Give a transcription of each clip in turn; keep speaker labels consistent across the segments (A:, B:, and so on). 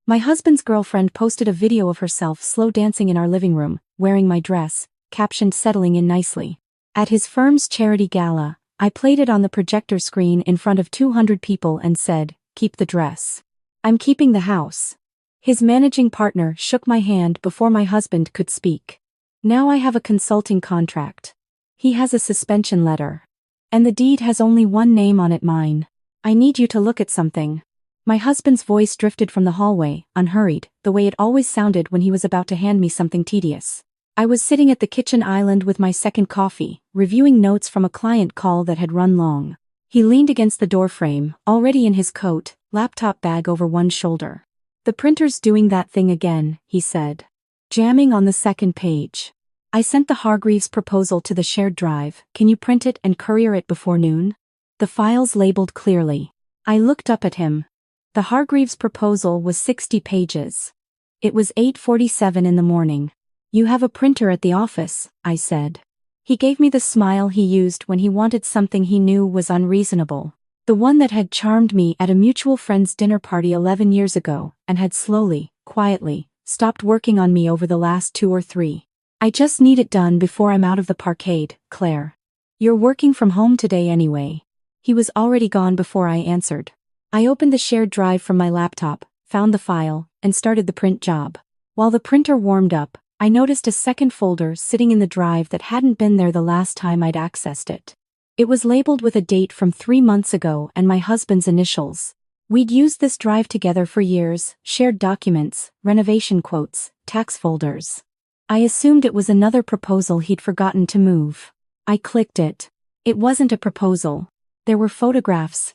A: My husband's girlfriend posted a video of herself slow dancing in our living room, wearing my dress, captioned "settling in nicely." At his firm's charity gala, I played it on the projector screen in front of 200 people and said, "Keep the dress. I'm keeping the house." His managing partner shook my hand before my husband could speak. "Now I have a consulting contract. He has a suspension letter. And the deed has only one name on it, mine. I need you to look at something." My husband's voice drifted from the hallway, unhurried, the way it always sounded when he was about to hand me something tedious. I was sitting at the kitchen island with my second coffee, reviewing notes from a client call that had run long. He leaned against the doorframe, already in his coat, laptop bag over one shoulder. "The printer's doing that thing again," he said. "Jamming on the second page. I sent the Hargreaves proposal to the shared drive. Can you print it and courier it before noon?" The file's labeled clearly. I looked up at him. The Hargreaves proposal was 60 pages. It was 8:47 in the morning. "You have a printer at the office," I said. He gave me the smile he used when he wanted something he knew was unreasonable. The one that had charmed me at a mutual friend's dinner party 11 years ago, and had slowly, quietly, stopped working on me over the last 2 or 3. "I just need it done before I'm out of the parkade, Claire. You're working from home today anyway." He was already gone before I answered. I opened the shared drive from my laptop, found the file, and started the print job. While the printer warmed up, I noticed a second folder sitting in the drive that hadn't been there the last time I'd accessed it. It was labeled with a date from 3 months ago and my husband's initials. We'd used this drive together for years, shared documents, renovation quotes, tax folders. I assumed it was another proposal he'd forgotten to move. I clicked it. It wasn't a proposal. There were photographs,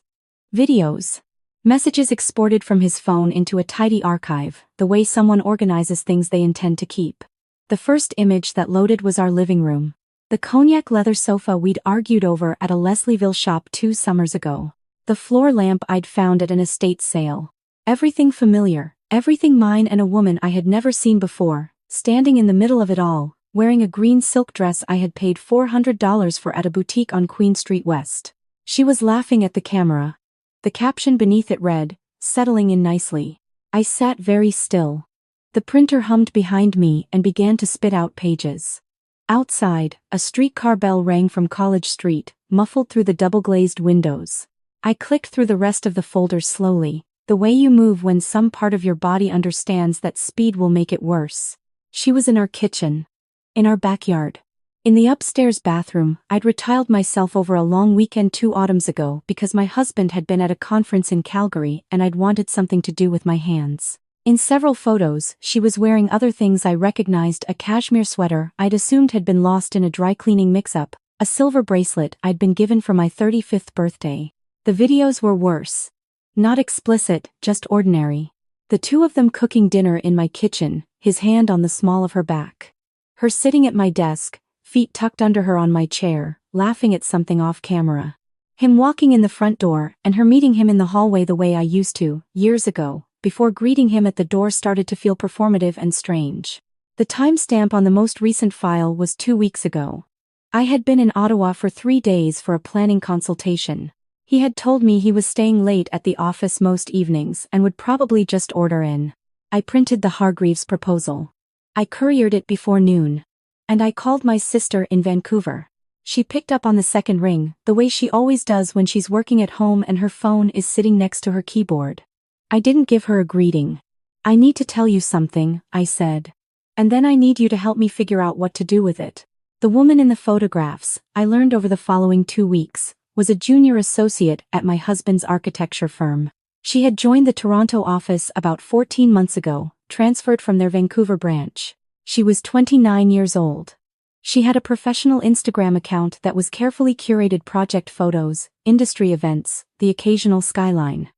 A: videos, messages exported from his phone into a tidy archive, the way someone organizes things they intend to keep. The first image that loaded was our living room. The cognac leather sofa we'd argued over at a Leslieville shop 2 summers ago. The floor lamp I'd found at an estate sale. Everything familiar, everything mine, and a woman I had never seen before, standing in the middle of it all, wearing a green silk dress I had paid $400 for at a boutique on Queen Street West. She was laughing at the camera. The caption beneath it read, "Settling in nicely." I sat very still. The printer hummed behind me and began to spit out pages. Outside, a streetcar bell rang from College Street, muffled through the double-glazed windows. I clicked through the rest of the folders slowly, the way you move when some part of your body understands that speed will make it worse. She was in our kitchen. In our backyard. In the upstairs bathroom. I'd retiled myself over a long weekend 2 autumns ago because my husband had been at a conference in Calgary and I'd wanted something to do with my hands. In several photos, she was wearing other things I recognized: a cashmere sweater I'd assumed had been lost in a dry cleaning mix-up, a silver bracelet I'd been given for my 35th birthday. The videos were worse. Not explicit, just ordinary. The 2 of them cooking dinner in my kitchen, his hand on the small of her back. Her sitting at my desk, feet tucked under her on my chair, laughing at something off camera. Him walking in the front door, and her meeting him in the hallway the way I used to, years ago, before greeting him at the door started to feel performative and strange. The timestamp on the most recent file was 2 weeks ago. I had been in Ottawa for 3 days for a planning consultation. He had told me he was staying late at the office most evenings and would probably just order in. I printed the Hargreaves proposal. I couriered it before noon. And I called my sister in Vancouver. She picked up on the second ring, the way she always does when she's working at home and her phone is sitting next to her keyboard. I didn't give her a greeting. "I need to tell you something," I said. "And then I need you to help me figure out what to do with it." The woman in the photographs, I learned over the following 2 weeks, was a junior associate at my husband's architecture firm. She had joined the Toronto office about 14 months ago, transferred from their Vancouver branch. She was 29 years old. She had a professional Instagram account that was carefully curated: project photos, industry events, the occasional skyline.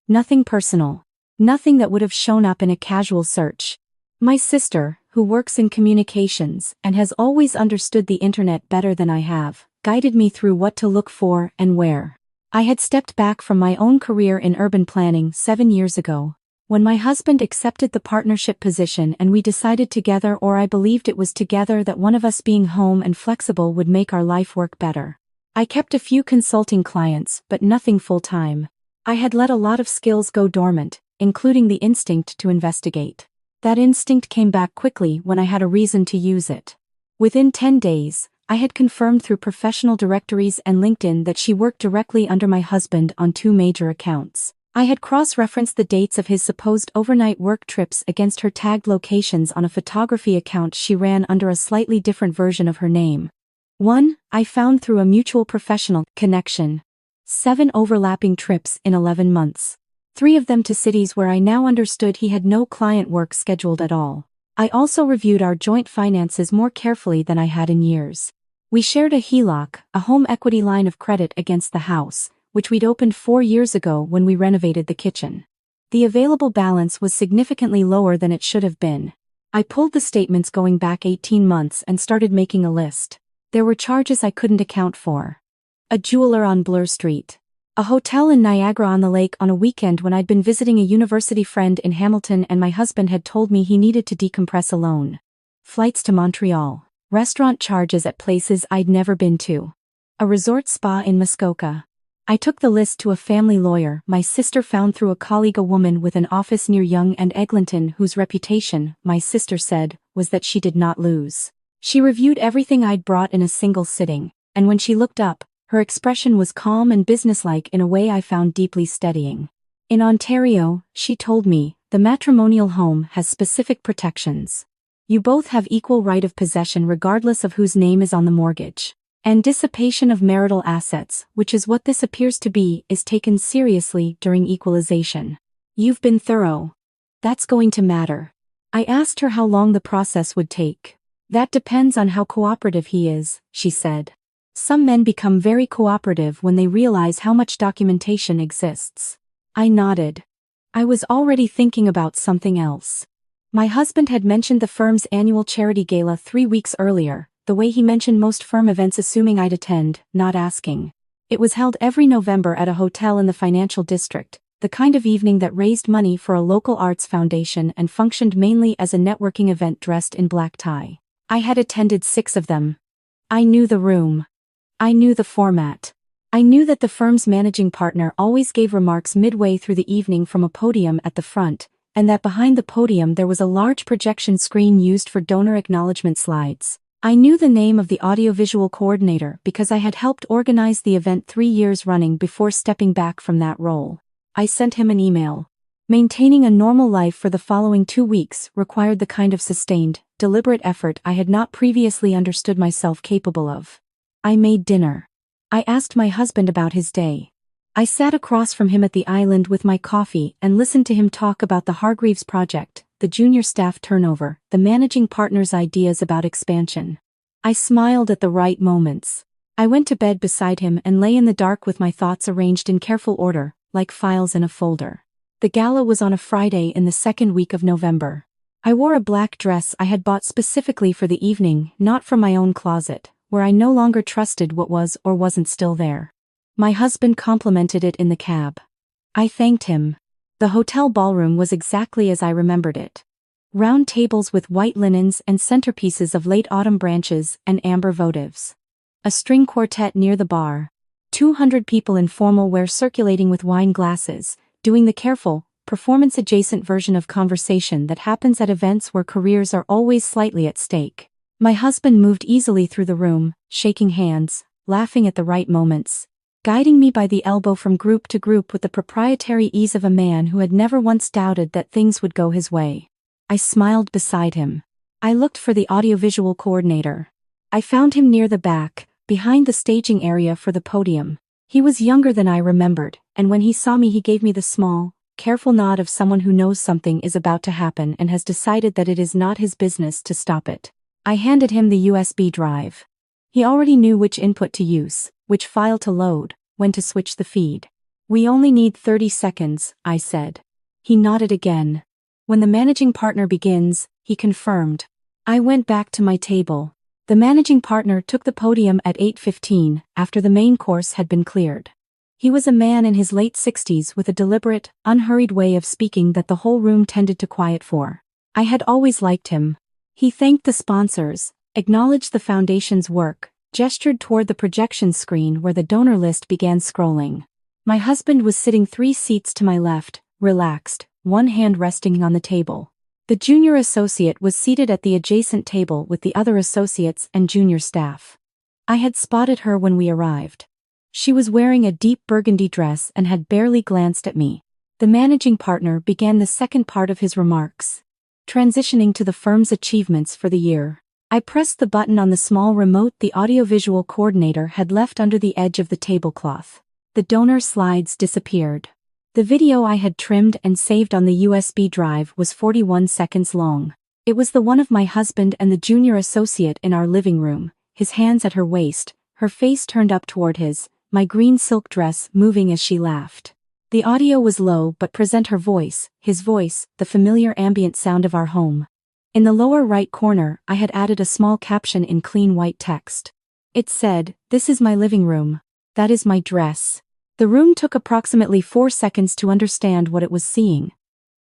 A: Nothing personal. Nothing that would have shown up in a casual search. My sister, who works in communications and has always understood the internet better than I have, guided me through what to look for and where. I had stepped back from my own career in urban planning 7 years ago. When my husband accepted the partnership position and we decided together, or I believed it was together, that one of us being home and flexible would make our life work better. I kept a few consulting clients, but nothing full-time. I had let a lot of skills go dormant, including the instinct to investigate. That instinct came back quickly when I had a reason to use it. Within 10 days, I had confirmed through professional directories and LinkedIn that she worked directly under my husband on 2 major accounts. I had cross-referenced the dates of his supposed overnight work trips against her tagged locations on a photography account she ran under a slightly different version of her name. 1. I found through a mutual professional connection. 7 overlapping trips in 11 months. 3 of them to cities where I now understood he had no client work scheduled at all. I also reviewed our joint finances more carefully than I had in years. We shared a HELOC, a home equity line of credit against the house, which we'd opened 4 years ago when we renovated the kitchen. The available balance was significantly lower than it should have been. I pulled the statements going back 18 months and started making a list. There were charges I couldn't account for. A jeweler on Bloor Street. A hotel in Niagara-on-the-Lake on a weekend when I'd been visiting a university friend in Hamilton and my husband had told me he needed to decompress alone. Flights to Montreal. Restaurant charges at places I'd never been to. A resort spa in Muskoka. I took the list to a family lawyer my sister found through a colleague, a woman with an office near Yonge and Eglinton whose reputation, my sister said, was that she did not lose. She reviewed everything I'd brought in a single sitting, and when she looked up, her expression was calm and businesslike in a way I found deeply steadying. In Ontario, she told me, the matrimonial home has specific protections. You both have equal right of possession regardless of whose name is on the mortgage. And dissipation of marital assets, which is what this appears to be, is taken seriously during equalization. You've been thorough. That's going to matter. I asked her how long the process would take. That depends on how cooperative he is, she said. Some men become very cooperative when they realize how much documentation exists. I nodded. I was already thinking about something else. My husband had mentioned the firm's annual charity gala 3 weeks earlier, the way he mentioned most firm events assuming I'd attend, not asking. It was held every November at a hotel in the financial district, the kind of evening that raised money for a local arts foundation and functioned mainly as a networking event dressed in black tie. I had attended 6 of them. I knew the room. I knew the format. I knew that the firm's managing partner always gave remarks midway through the evening from a podium at the front, and that behind the podium there was a large projection screen used for donor acknowledgement slides. I knew the name of the audiovisual coordinator because I had helped organize the event 3 years running before stepping back from that role. I sent him an email. Maintaining a normal life for the following 2 weeks required the kind of sustained, deliberate effort I had not previously understood myself capable of. I made dinner. I asked my husband about his day. I sat across from him at the island with my coffee and listened to him talk about the Hargreaves project, the junior staff turnover, the managing partner's ideas about expansion. I smiled at the right moments. I went to bed beside him and lay in the dark with my thoughts arranged in careful order, like files in a folder. The gala was on a Friday in the 2nd week of November. I wore a black dress I had bought specifically for the evening, not from my own closet, where I no longer trusted what was or wasn't still there. My husband complimented it in the cab. I thanked him. The hotel ballroom was exactly as I remembered it. Round tables with white linens and centerpieces of late autumn branches and amber votives. A string quartet near the bar. 200 people in formal wear circulating with wine glasses, doing the careful, performance-adjacent version of conversation that happens at events where careers are always slightly at stake. My husband moved easily through the room, shaking hands, laughing at the right moments, guiding me by the elbow from group to group with the proprietary ease of a man who had never once doubted that things would go his way. I smiled beside him. I looked for the audiovisual coordinator. I found him near the back, behind the staging area for the podium. He was younger than I remembered, and when he saw me he gave me the small, careful nod of someone who knows something is about to happen and has decided that it is not his business to stop it. I handed him the USB drive. He already knew which input to use, which file to load, when to switch the feed. We only need 30 seconds, I said. He nodded again. When the managing partner begins, he confirmed. I went back to my table. The managing partner took the podium at 8:15, after the main course had been cleared. He was a man in his late 60s with a deliberate, unhurried way of speaking that the whole room tended to quiet for. I had always liked him. He thanked the sponsors, acknowledged the foundation's work, gestured toward the projection screen where the donor list began scrolling. My husband was sitting 3 seats to my left, relaxed, one hand resting on the table. The junior associate was seated at the adjacent table with the other associates and junior staff. I had spotted her when we arrived. She was wearing a deep burgundy dress and had barely glanced at me. The managing partner began the second part of his remarks, transitioning to the firm's achievements for the year. I pressed the button on the small remote the audiovisual coordinator had left under the edge of the tablecloth. The donor slides disappeared. The video I had trimmed and saved on the USB drive was 41 seconds long. It was the one of my husband and the junior associate in our living room, his hands at her waist, her face turned up toward his, my green silk dress moving as she laughed. The audio was low but present her voice, his voice, the familiar ambient sound of our home. In the lower right corner, I had added a small caption in clean white text. It said, "This is my living room. That is my dress." The room took approximately 4 seconds to understand what it was seeing.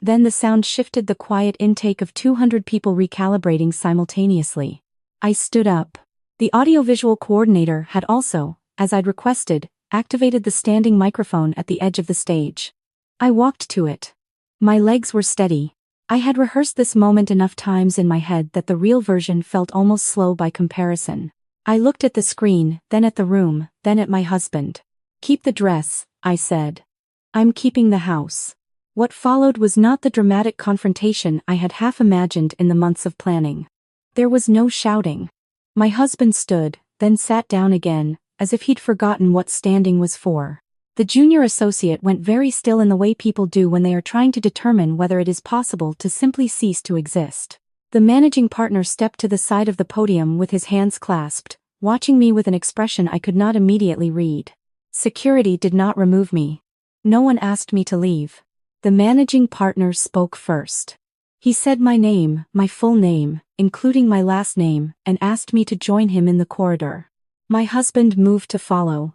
A: Then the sound shifted, the quiet intake of 200 people recalibrating simultaneously. I stood up. The audiovisual coordinator had also, as I'd requested, activated the standing microphone at the edge of the stage. I walked to it. My legs were steady. I had rehearsed this moment enough times in my head that the real version felt almost slow by comparison. I looked at the screen, then at the room, then at my husband. "Keep the dress," I said. "I'm keeping the house." What followed was not the dramatic confrontation I had half imagined in the months of planning. There was no shouting. My husband stood, then sat down again, as if he'd forgotten what standing was for. The junior associate went very still in the way people do when they are trying to determine whether it is possible to simply cease to exist. The managing partner stepped to the side of the podium with his hands clasped, watching me with an expression I could not immediately read. Security did not remove me. No one asked me to leave. The managing partner spoke first. He said my name, my full name, including my last name, and asked me to join him in the corridor. My husband moved to follow.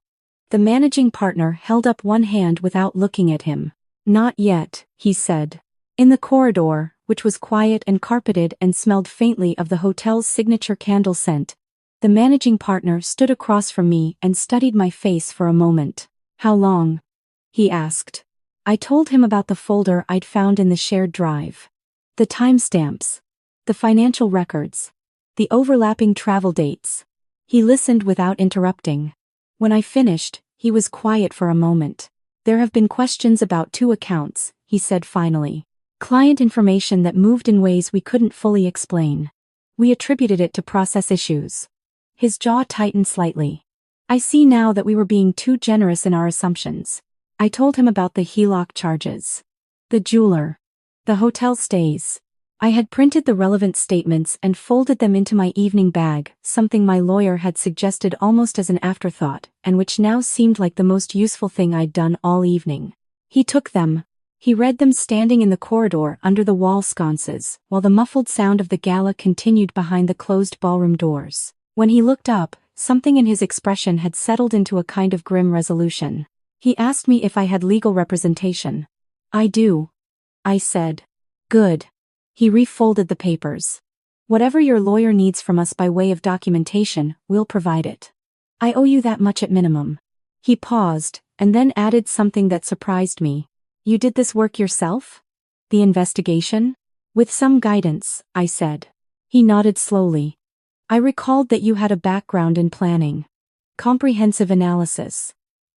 A: The managing partner held up one hand without looking at him. "Not yet," he said. In the corridor, which was quiet and carpeted and smelled faintly of the hotel's signature candle scent, the managing partner stood across from me and studied my face for a moment. "How long?" he asked. I told him about the folder I'd found in the shared drive. The timestamps. The financial records. The overlapping travel dates. He listened without interrupting. When I finished, he was quiet for a moment. "There have been questions about 2 accounts," he said finally. "Client information that moved in ways we couldn't fully explain. We attributed it to process issues." His jaw tightened slightly. "I see now that we were being too generous in our assumptions." I told him about the HELOC charges. The jeweler. The hotel stays. I had printed the relevant statements and folded them into my evening bag, something my lawyer had suggested almost as an afterthought, and which now seemed like the most useful thing I'd done all evening. He took them. He read them standing in the corridor under the wall sconces, while the muffled sound of the gala continued behind the closed ballroom doors. When he looked up, something in his expression had settled into a kind of grim resolution. He asked me if I had legal representation. "I do," I said. "Good." He refolded the papers. "Whatever your lawyer needs from us by way of documentation, we'll provide it. I owe you that much at minimum." He paused, and then added something that surprised me. "You did this work yourself? The investigation?" "With some guidance," I said. He nodded slowly. "I recalled that you had a background in planning. Comprehensive analysis.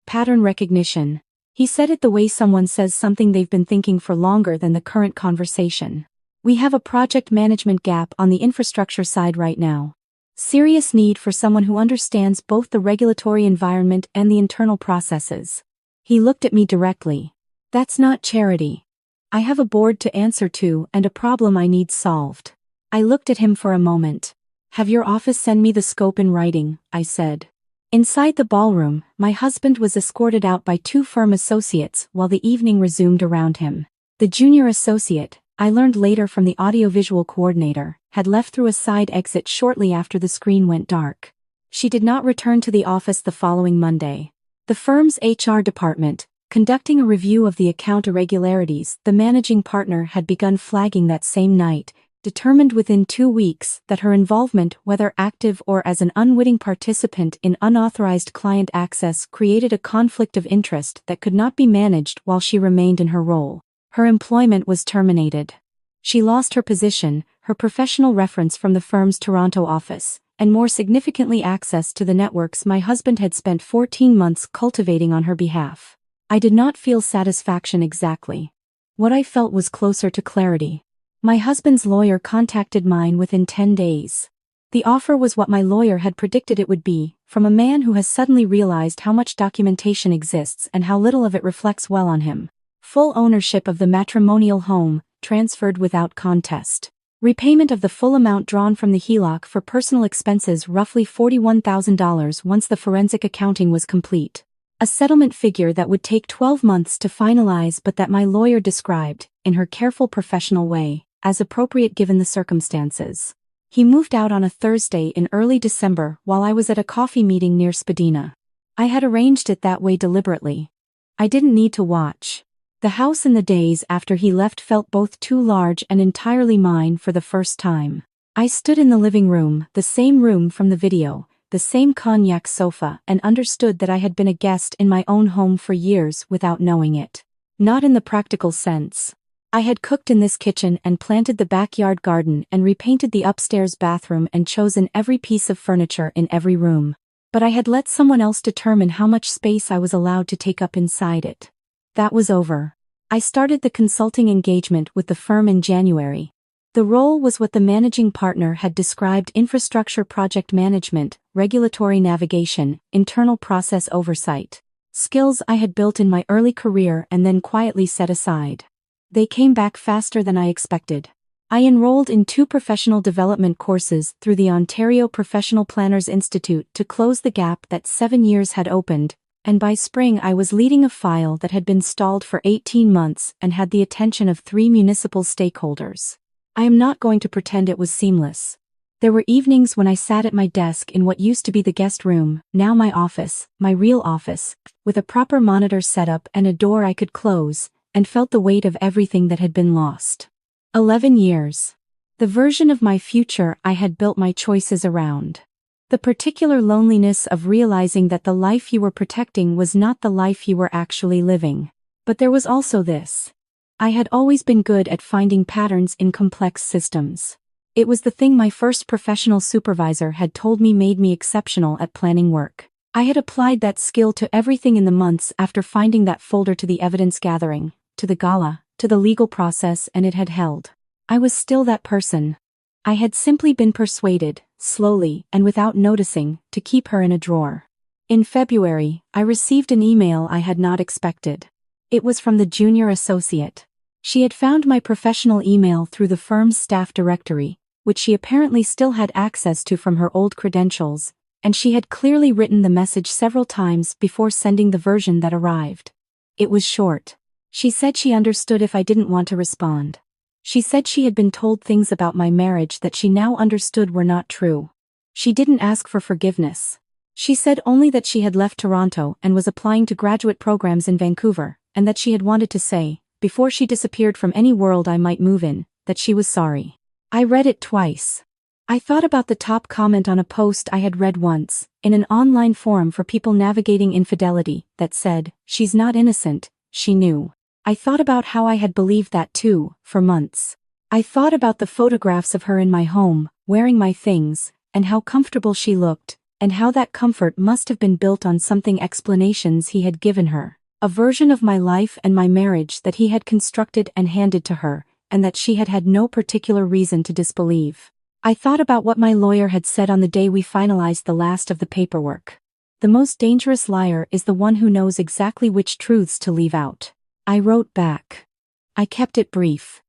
A: Pattern recognition." He said it the way someone says something they've been thinking for longer than the current conversation. "We have a project management gap on the infrastructure side right now. Serious need for someone who understands both the regulatory environment and the internal processes." He looked at me directly. "That's not charity. I have a board to answer to and a problem I need solved." I looked at him for a moment. "Have your office send me the scope in writing," I said. Inside the ballroom, my husband was escorted out by 2 firm associates while the evening resumed around him. The junior associate, I learned later from the audiovisual coordinator, had left through a side exit shortly after the screen went dark. She did not return to the office the following Monday. The firm's HR department, conducting a review of the account irregularities the managing partner had begun flagging that same night, determined within 2 weeks that her involvement, whether active or as an unwitting participant in unauthorized client access, created a conflict of interest that could not be managed while she remained in her role. Her employment was terminated. She lost her position, her professional reference from the firm's Toronto office, and more significantly access to the networks my husband had spent 14 months cultivating on her behalf. I did not feel satisfaction exactly. What I felt was closer to clarity. My husband's lawyer contacted mine within 10 days. The offer was what my lawyer had predicted it would be, from a man who has suddenly realized how much documentation exists and how little of it reflects well on him. Full ownership of the matrimonial home, transferred without contest. Repayment of the full amount drawn from the HELOC for personal expenses, roughly $41,000 once the forensic accounting was complete. A settlement figure that would take 12 months to finalize, but that my lawyer described, in her careful professional way, as appropriate given the circumstances. He moved out on a Thursday in early December while I was at a coffee meeting near Spadina. I had arranged it that way deliberately. I didn't need to watch. The house in the days after he left felt both too large and entirely mine for the first time. I stood in the living room, the same room from the video, the same cognac sofa, and understood that I had been a guest in my own home for years without knowing it. Not in the practical sense. I had cooked in this kitchen and planted the backyard garden and repainted the upstairs bathroom and chosen every piece of furniture in every room. But I had let someone else determine how much space I was allowed to take up inside it. That was over. I started the consulting engagement with the firm in January. The role was what the managing partner had described: infrastructure project management, regulatory navigation, internal process oversight. Skills I had built in my early career and then quietly set aside. They came back faster than I expected. I enrolled in 2 professional development courses through the Ontario Professional Planners Institute to close the gap that 7 years had opened, and by spring I was leading a file that had been stalled for 18 months and had the attention of 3 municipal stakeholders. I am not going to pretend it was seamless. There were evenings when I sat at my desk in what used to be the guest room, now my office, my real office, with a proper monitor setup and a door I could close, and felt the weight of everything that had been lost. 11 years. The version of my future I had built my choices around. The particular loneliness of realizing that the life you were protecting was not the life you were actually living. But there was also this. I had always been good at finding patterns in complex systems. It was the thing my first professional supervisor had told me made me exceptional at planning work. I had applied that skill to everything in the months after finding that folder, to the evidence gathering, to the gala, to the legal process, and it had held. I was still that person. I had simply been persuaded, slowly and without noticing, to keep her in a drawer. In February, I received an email I had not expected. It was from the junior associate. She had found my professional email through the firm's staff directory, which she apparently still had access to from her old credentials, and she had clearly written the message several times before sending the version that arrived. It was short. She said she understood if I didn't want to respond. She said she had been told things about my marriage that she now understood were not true. She didn't ask for forgiveness. She said only that she had left Toronto and was applying to graduate programs in Vancouver, and that she had wanted to say, before she disappeared from any world I might move in, that she was sorry. I read it twice. I thought about the top comment on a post I had read once, in an online forum for people navigating infidelity, that said, "She's not innocent, she knew." I thought about how I had believed that too, for months. I thought about the photographs of her in my home, wearing my things, and how comfortable she looked, and how that comfort must have been built on something explanations he had given her, a version of my life and my marriage that he had constructed and handed to her, and that she had had no particular reason to disbelieve. I thought about what my lawyer had said on the day we finalized the last of the paperwork. The most dangerous liar is the one who knows exactly which truths to leave out. I wrote back. I kept it brief.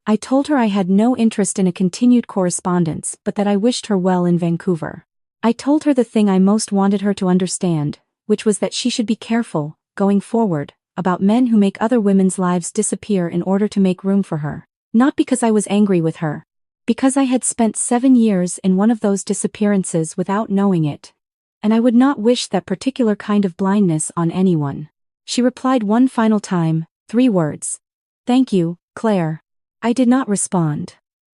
A: I told her I had no interest in a continued correspondence, but that I wished her well in Vancouver. I told her the thing I most wanted her to understand, which was that she should be careful, going forward, about men who make other women's lives disappear in order to make room for her. Not because I was angry with her. Because I had spent 7 years in one of those disappearances without knowing it. And I would not wish that particular kind of blindness on anyone. She replied one final time, 3 words. "Thank you, Claire." I did not respond.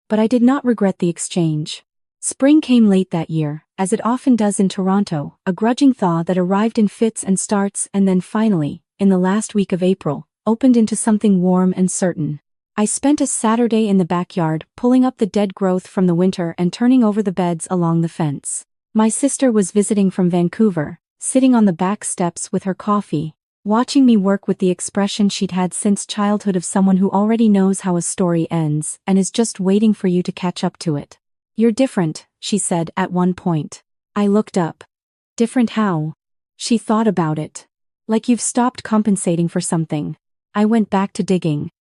A: But I did not regret the exchange. Spring came late that year, as it often does in Toronto, a grudging thaw that arrived in fits and starts, and then finally, in the last week of April, opened into something warm and certain. I spent a Saturday in the backyard, pulling up the dead growth from the winter and turning over the beds along the fence. My sister was visiting from Vancouver, sitting on the back steps with her coffee, watching me work with the expression she'd had since childhood of someone who already knows how a story ends and is just waiting for you to catch up to it. "You're different," she said at one point. I looked up. "Different how?" She thought about it. "Like you've stopped compensating for something." I went back to digging.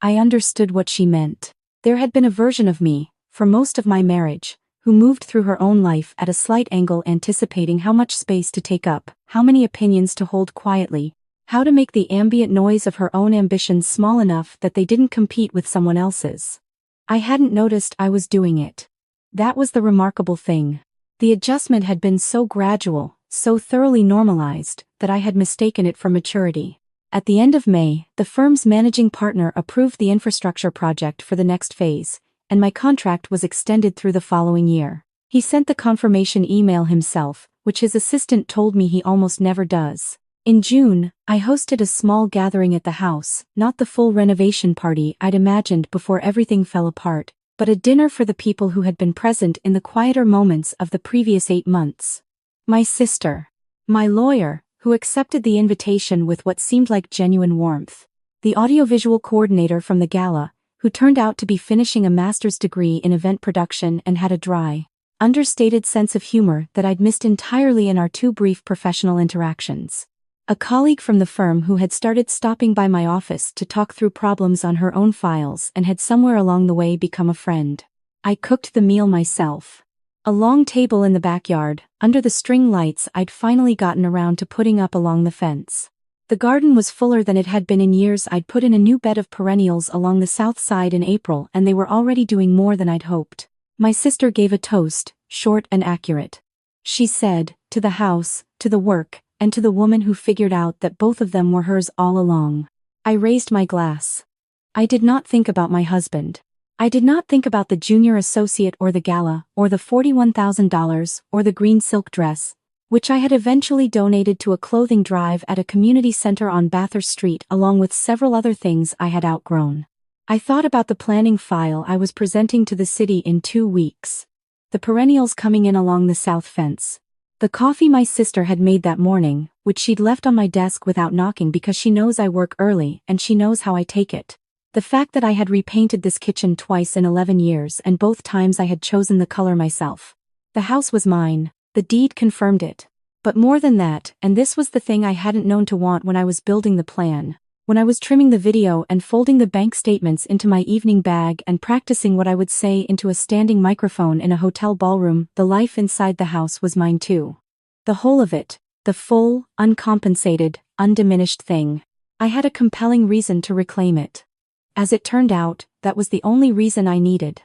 A: I understood what she meant. There had been a version of me, for most of my marriage, who moved through her own life at a slight angle, anticipating how much space to take up, how many opinions to hold quietly, how to make the ambient noise of her own ambitions small enough that they didn't compete with someone else's. I hadn't noticed I was doing it. That was the remarkable thing. The adjustment had been so gradual, so thoroughly normalized, that I had mistaken it for maturity. At the end of May, the firm's managing partner approved the infrastructure project for the next phase, and my contract was extended through the following year. He sent the confirmation email himself, which his assistant told me he almost never does. In June, I hosted a small gathering at the house, not the full renovation party I'd imagined before everything fell apart, but a dinner for the people who had been present in the quieter moments of the previous 8 months. My sister. My lawyer, who accepted the invitation with what seemed like genuine warmth. The audiovisual coordinator from the Gala, who turned out to be finishing a master's degree in event production and had a dry, understated sense of humor that I'd missed entirely in our 2 brief professional interactions. A colleague from the firm who had started stopping by my office to talk through problems on her own files and had somewhere along the way become a friend. I cooked the meal myself. A long table in the backyard, under the string lights I'd finally gotten around to putting up along the fence. The garden was fuller than it had been in years. I'd put in a new bed of perennials along the south side in April, and they were already doing more than I'd hoped. My sister gave a toast, short and accurate. She said, "To the house, to the work, and to the woman who figured out that both of them were hers all along." I raised my glass. I did not think about my husband. I did not think about the junior associate or the Gala, or the $41,000, or the green silk dress, which I had eventually donated to a clothing drive at a community center on Bathurst Street along with several other things I had outgrown. I thought about the planning file I was presenting to the city in 2 weeks. The perennials coming in along the south fence. The coffee my sister had made that morning, which she'd left on my desk without knocking because she knows I work early and she knows how I take it. The fact that I had repainted this kitchen twice in 11 years and both times I had chosen the color myself. The house was mine, the deed confirmed it. But more than that, and this was the thing I hadn't known to want when I was building the plan, when I was trimming the video and folding the bank statements into my evening bag and practicing what I would say into a standing microphone in a hotel ballroom, the life inside the house was mine too. The whole of it, the full, uncompensated, undiminished thing. I had a compelling reason to reclaim it. As it turned out, that was the only reason I needed.